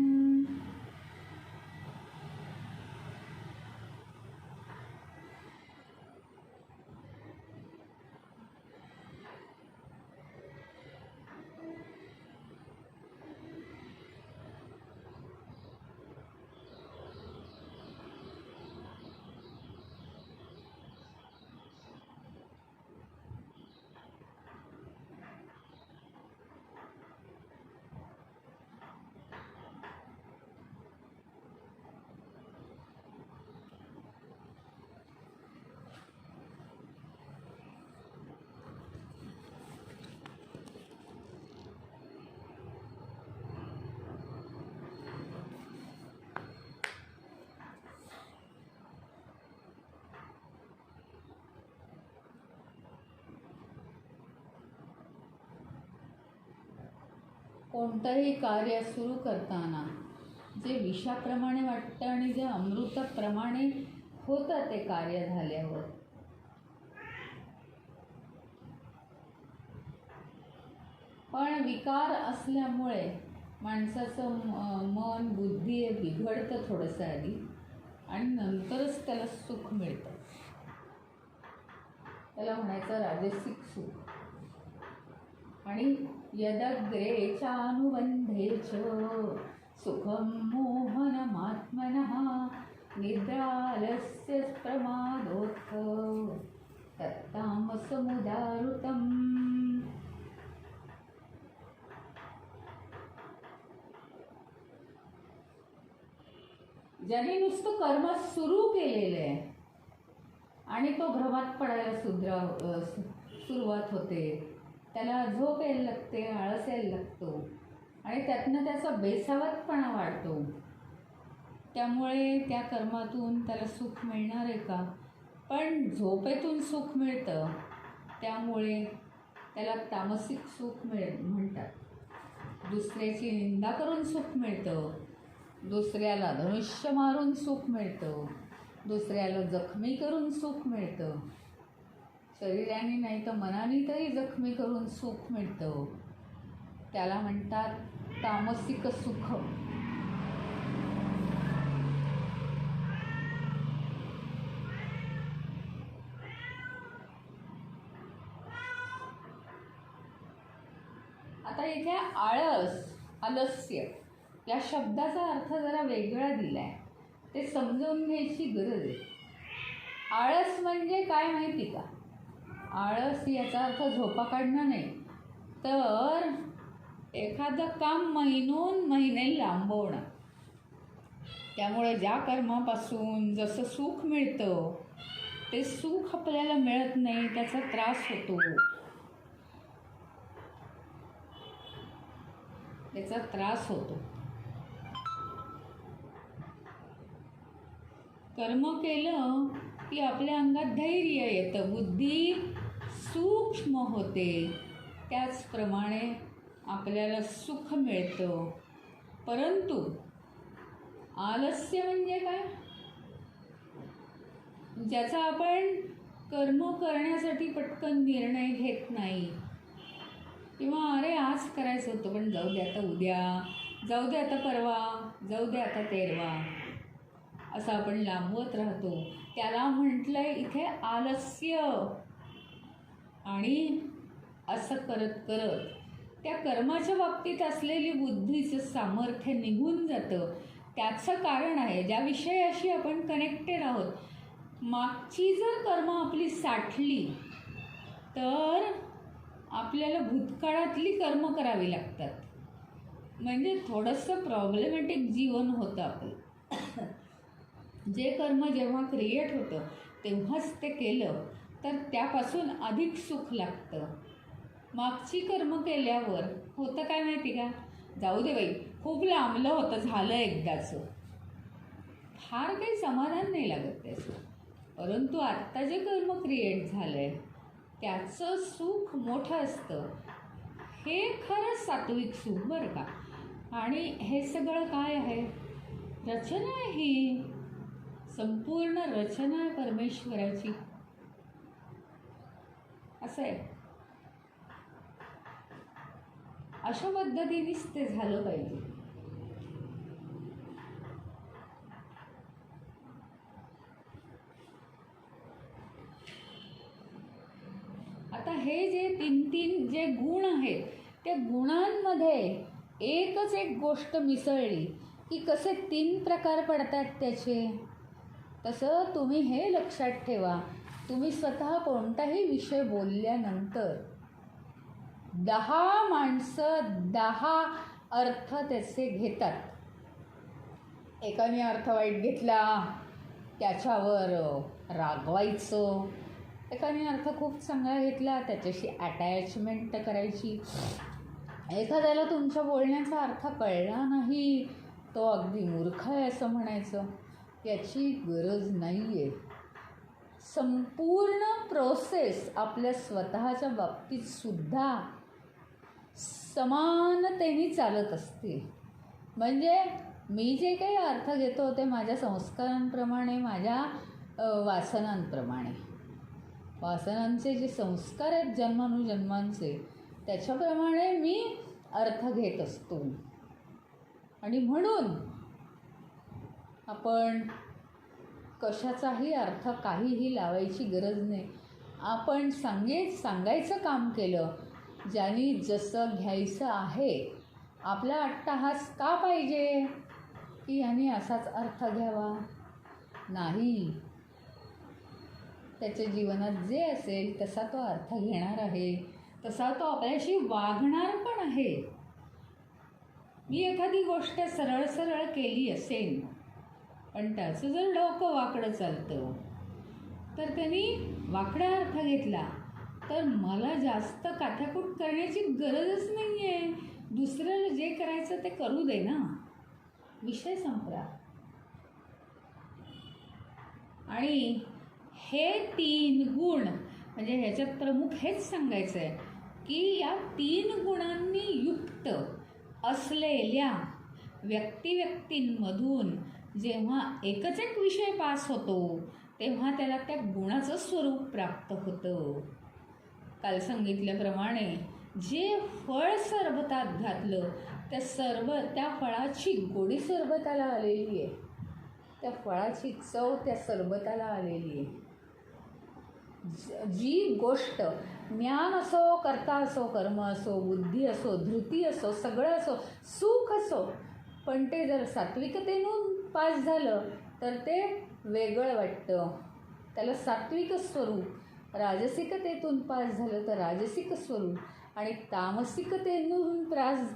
कोणतंही कार्य सुरू करताना जे विषाप्रमाणे वाटतं आणि जे अमृताप्रमाणे होतं ते कार्य झाल्यावर, पण विकार असल्यामुळे माणसाचं मन बुद्धी बिघडतं थोडंसं आधी आणि नंतरच त्याला सुख मिळतं. त्याला म्हणायचं राजसिक सुख. आणि यदग्रे चानुबंधे च सुखं मोहनमात्मनः निद्रालस्य प्रमादोत्थ तत्तामसमुदारुतम्. ज्याने नुसतं कर्म सुरू केलेलं आहे आणि तो भ्रमात पडायला सुरुवात होते, त्याला झोप यायला लागते, आळस यायला लागतो आणि त्यातनं त्याचा बेसावतपणा वाढतो. त्यामुळे त्या कर्मातून त्याला सुख मिळणार आहे का? पण झोपेतून सुख मिळतं, त्यामुळे त्याला तामसिक सुख म्हणतात. दुसऱ्याची निंदा करून सुख मिळतं, दुसऱ्याला धनुष्य मारून सुख मिळतं, दुसऱ्याला जखमी करून सुख मिळतं, शरीराने नाही तर मनाने तरी जखमी करून सुख मिळतं. त्याला म्हणतात तामसिक सुख. आता इथे आलस्य या शब्दाचा अर्थ जरा वेगळा दिलाय, ते समजून घ्यायची गरज आहे. आळस म्हणजे काय माहिती का? आळस याचा अर्थ झोपा काढणं नाही, तर एखादं काम महिने लांबवणं. त्यामुळे ज्या कर्मापासून जसं सुख मिळतं ते सुख आपल्याला मिळत नाही, त्याचा त्रास होतो. त्याचा त्रास होतो. कर्म केलं की आपल्या अंगात धैर्य येतं, बुद्धी सूक्ष्म होते, त्याचप्रमाणे आपल्याला सुख मिळतं. परंतु आलस्य म्हणजे काय? ज्याचा आपण कर्म करण्यासाठी पटकन निर्णय घेत नाही, किंवा अरे आज करायचं होतं पण जाऊ दे आता उद्या, जाऊ दे आता परवा, जाऊ दे आता तेरवा, असं आपण लांबवत राहतो. त्याला म्हटलंय इथे आलस्य. आणि असं करत करत त्या कर्माच्या बाबतीत असलेली बुद्धीचं सामर्थ्य निघून जातं. त्याचं कारण आहे ज्या विषयाशी आपण कनेक्टेड आहोत. मागची जर कर्म आपली साठली तर आपल्याला भूतकाळातली कर्म करावी लागतात. म्हणजे थोडंसं प्रॉब्लेमॅटिक जीवन होतं आपलं. जे कर्म जेव्हा क्रिएट होतं तेव्हाच ते केलं तर त्यापासून अधिक सुख लागतं. मागची कर्म केल्यावर होतं काय माहिती का? जाऊ दे बाई, खूप लांबलं होतं, झालं एकदाचं, फार काही समाधान नाही लागत त्याचं. परंतु आत्ता जे कर्म क्रिएट झालं आहे त्याचं सुख मोठं असतं. हे खरंच सात्विक सुख बरं का. आणि हे सगळं काय आहे? रचना आहे ही. संपूर्ण रचना आहे परमेश्वराची. असं आहे. अशा पद्धतीनेच ते झालं पाहिजे. आता हे जे तीन जे गुण आहेत त्या गुणांमध्ये एकच एक गोष्ट मिसळली की कसे 3 प्रकार पडतात त्याचे. तसं तुम्ही हे लक्षात ठेवा, तुम्ही स्वतः कोणताही विषय बोलल्यानंतर 10 माणसं 10 अर्थ त्याचे घेतात. एकाने अर्थ वाईट घेतला, त्याच्यावर रागवायचं. एकाने अर्थ खूप चांगला घेतला, त्याच्याशी अटॅचमेंट करायची. एखाद्याला तुमच्या बोलण्याचा अर्थ कळला नाही, तो अगदी मूर्ख आहे असं म्हणायचं. याची गरज नाही आहे. संपूर्ण प्रोसेस आपल्या स्वतःच्या बाबतीत सुद्धा समानतेने चालत असते. म्हणजे मी जे काही अर्थ घेतो ते माझ्या संस्कारांप्रमाणे, माझ्या वासनांप्रमाणे. वासनांचे जे संस्कार आहेत जन्मानुजन्मांचे, त्याच्याप्रमाणे मी अर्थ घेत असतो. आणि म्हणून आपण कशाचाही अर्थ काहीही लावायची गरज नाही. आपण सांगायचं काम केलं, ज्याने जसं घ्यायचं आहे. आपला अट्टहास का पाहिजे की याने असाच अर्थ घ्यावा? नाही. त्याच्या जीवनात जे असेल तसा तो अर्थ घेणार आहे, तसा तो आपल्याशी वागणार पण आहे. मी एखादी गोष्ट सरळ सरळ केली असेल पण त्याचं जर डोकं वाकडं चालतं तर त्यांनी वाकडा अर्थ घेतला तर मला जास्त काठाकूट करण्याची गरजच नाही आहे. दुसऱ्याला जे करायचं ते करू दे ना, विषय संपला. आणि हे 3 गुण म्हणजे ह्याच्यात प्रमुख हेच सांगायचं आहे की या 3 गुणांनी युक्त असलेल्या व्यक्तिमधून जेव्हा एकच एक विषय पास होतो तेव्हा त्याला त्या गुणाचं स्वरूप प्राप्त होतं. काल सांगितल्याप्रमाणे जे फळ सरबतात घातलं त्या फळाची गोडी सरबताला आलेली आहे. त्या फळाची चव त्या सरबताला आलेली आहे. जी गोष्ट ज्ञान असो, कर्ता असो, कर्म असो, बुद्धी असो, धृती असो, सगळं असो, सुख असो, पण ते जर सात्विकतेतून पास झालं तर ते वेगळं वाटतं. त्याला सात्विक स्वरूप. राजसिकतेतून पास झालं तर राजसिक स्वरूप. आणि तामसिकतेतून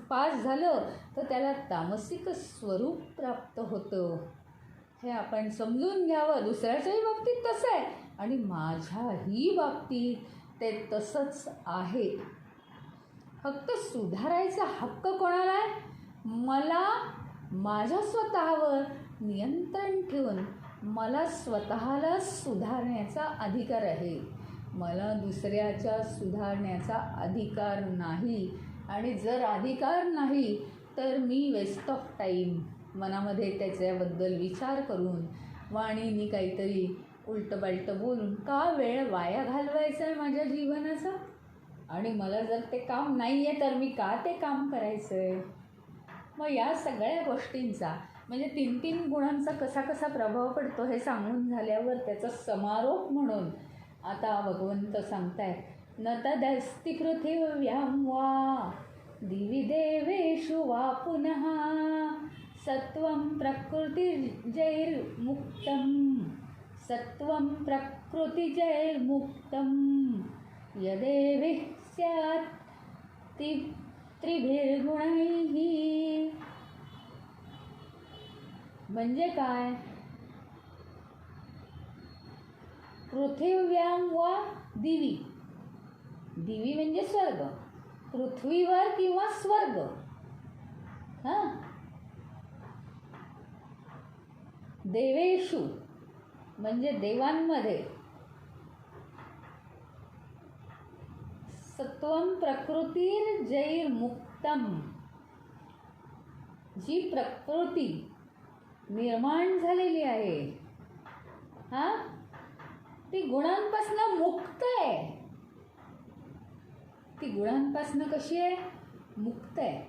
पास झालं तर त्याला तामसिक स्वरूप प्राप्त होतं. हे आपण समजून घ्यावं. दुसऱ्याच्याही बाबतीत तसं आहे आणि माझ्याही बाबतीत ते तसंच आहे. फक्त सुधारायचा हक्क कोणाला आहे? मला माझ्या स्वतःवर नियंत्रण ठेवून मला स्वतःला सुधारण्याचा अधिकार आहे. मला दुसऱ्याच्या सुधारण्याचा अधिकार नाही. आणि जर अधिकार नाही तर मी वेस्ट ऑफ टाईम मनामध्ये त्याच्याबद्दल विचार करून वाणीने काहीतरी उलटंपालटं बोलून का वेळ वाया घालवायचा आहे माझ्या जीवनाचा? आणि मला जर ते काम नाही आहे तर मी का ते काम करायचं आहे? मग या सगळ्या गोष्टींचा म्हणजे 3 गुणांचा कसा कसा प्रभाव पडतो हे सांगून झाल्यावर त्याचा समारोप म्हणून आता भगवंत सांगतायत, न तदस्ति पृथिव्यां वा दिवि देवेषु वा पुनः सत्वं प्रकृतिजैर्मुक्तं यदेभिः स्यात् त्रिभिर्गुणैः. म्हणजे काय? पृथिव्यां वा दिवी. दिवी म्हणजे स्वर्ग. पृथ्वीवर किंवा स्वर्ग. देवेषु म्हणजे देवांमध्ये. सत्वम प्रकृतिर्जैर्मुक्तम. जी प्रकृती निर्माण झालेली आहे हा ती गुणांपासून मुक्त आहे. ती गुणांपासून कशी आहे? मुक्त आहे.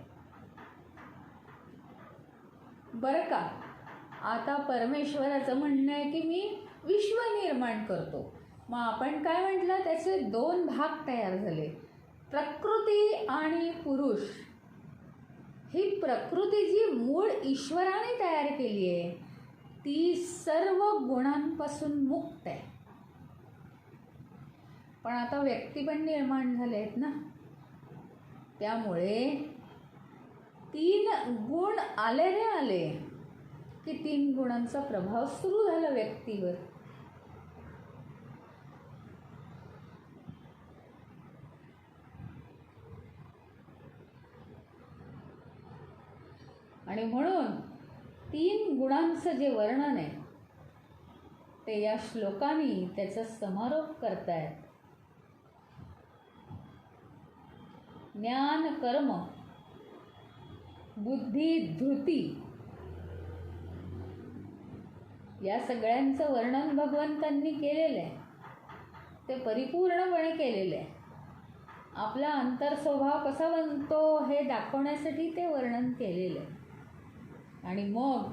बरं का, आता परमेश्वराचं म्हणणं आहे की मी विश्व निर्माण करतो. मग आपण काय म्हटलं, त्याचे दोन भाग तयार झाले, प्रकृती आणि पुरुष. ही प्रकृती जी मूळ ईश्वराने तयार केली आहे ती सर्व गुणांपासून मुक्त आहे. पण आता व्यक्ती पण निर्माण झाले आहेत ना, त्यामुळे 3 गुण आले रे आले की 3 गुणांचा प्रभाव सुरू झाला व्यक्तीवर. आणि म्हणून 3 गुणांचं जे वर्णन आहे ते या श्लोकांनी त्याचा समारोप करतायत. ज्ञान, कर्म, बुद्धी, धृती या सगळ्यांचं वर्णन भगवंतांनी केलेलं आहे. ते परिपूर्णपणे केलेलं आहे. आपला अंतर्स्वभाव कसा बनतो हे दाखवण्यासाठी ते वर्णन केलेलं आहे. आणि मग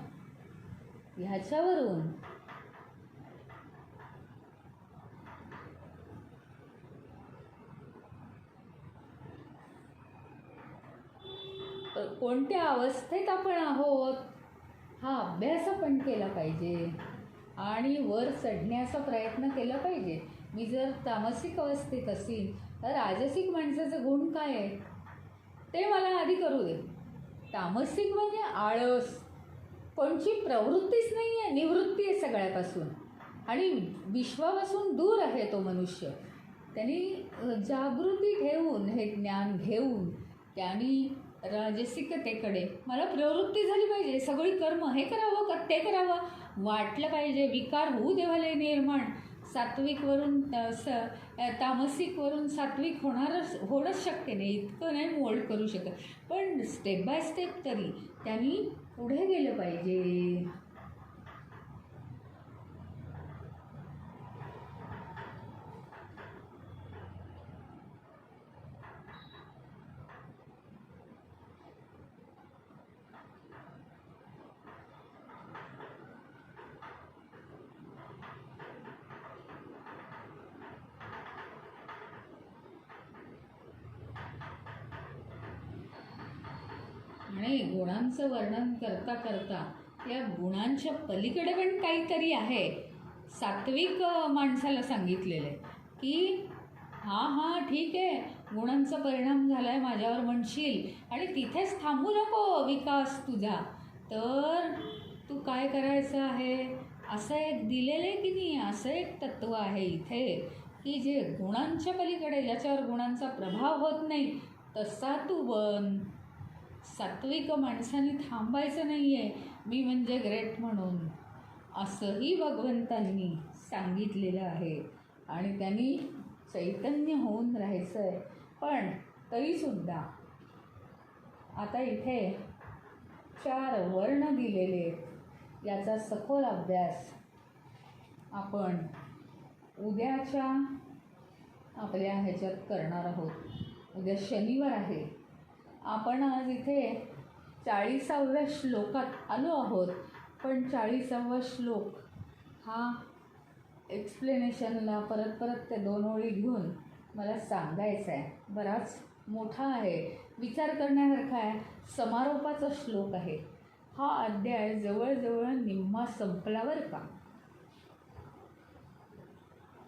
ह्याच्यावरून कोणत्या अवस्थेत आपण आहोत हा अभ्यास आपण केला पाहिजे आणि वर चढण्याचा प्रयत्न केला पाहिजे. मी जर तामसिक अवस्थेत असेल तर राजसिक माणसाचं गुण काय आहे ते मला आधी करू दे. तामसिक म्हणजे आळस, कोणची प्रवृत्तीच नाही आहे, निवृत्ती आहे सगळ्यापासून आणि विश्वापासून दूर आहे तो मनुष्य. त्यांनी जागृती ठेवून हे ज्ञान घेऊन त्यांनी राजसिकतेकडे मला प्रवृत्ती झाली पाहिजे, सगळी कर्म हे करावं का ते करावं वाटलं पाहिजे, विकार होऊ देवाले निर्माण. सात्विकवरून तामसिकवरून सात्विक होणंच शक्य नाही, इतकं नाही मोल्ड करू शकत. पण स्टेप बाय स्टेप तरी त्यांनी पुढे गेलं पाहिजे. आणि गुणांचं वर्णन करता करता या गुणांच्या पलीकडे पण काहीतरी आहे. सात्विक माणसाला सांगितलेलं आहे की हां ठीक आहे, गुणांचा परिणाम झाला आहे माझ्यावर म्हणशील आणि तिथेच थांबू नको विकास तुझा. तर तू काय करायचं आहे, असं एक दिलेलं आहे की नाही, असं एक तत्त्व आहे इथे की जे गुणांच्या पलीकडे, ज्याच्यावर गुणांचा प्रभाव होत नाही तसा तू बन. सात्विक माणसाने थांबायचं नाही आहे मी म्हणजे ग्रेट म्हणून, असंही भगवंतांनी सांगितलेलं आहे. आणि त्यांनी चैतन्य होऊन राहायचं आहे. पण तरीसुद्धा आता इथे 4 वर्ण दिलेले आहेत. याचा सखोल अभ्यास आपण उद्याच्या आपल्या ह्याच्यात करणार आहोत. उद्या शनिवार आहे. आपण आज इथे 40व्या श्लोकात आलो आहोत. पण 40वा श्लोक हा एक्सप्लेनेशनला परत ते 2 ओळी घेऊन मला सांगायचा आहे. बराच मोठा आहे, विचार करण्यासारखा आहे. समारोपाचा श्लोक आहे. हा अध्याय जवळजवळ निम्मा संपलावर का.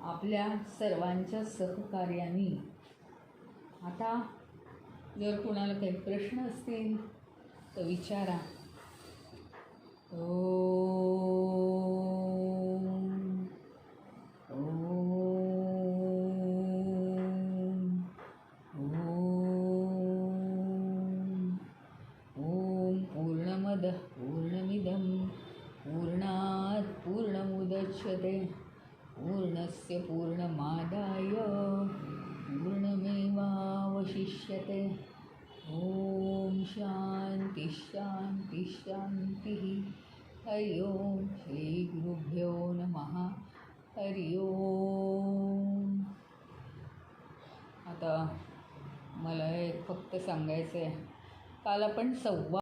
आपल्या सर्वांच्या सहकार्याने. आता जर कोणाला काही प्रश्न असतील तर विचारा. पूर्णमदः पूर्णमिदं पूर्णात् पूर्णमुदच्यते पूर्णस्य पूर्णमादाय पूर्णमेवावशिष्यते. ओम शांती शांती शांती. हरि ओम. श्री गुरुभ्यो नमः. हरि ओम. आता मला एक फक्त सांगायचं आहे, काल आपण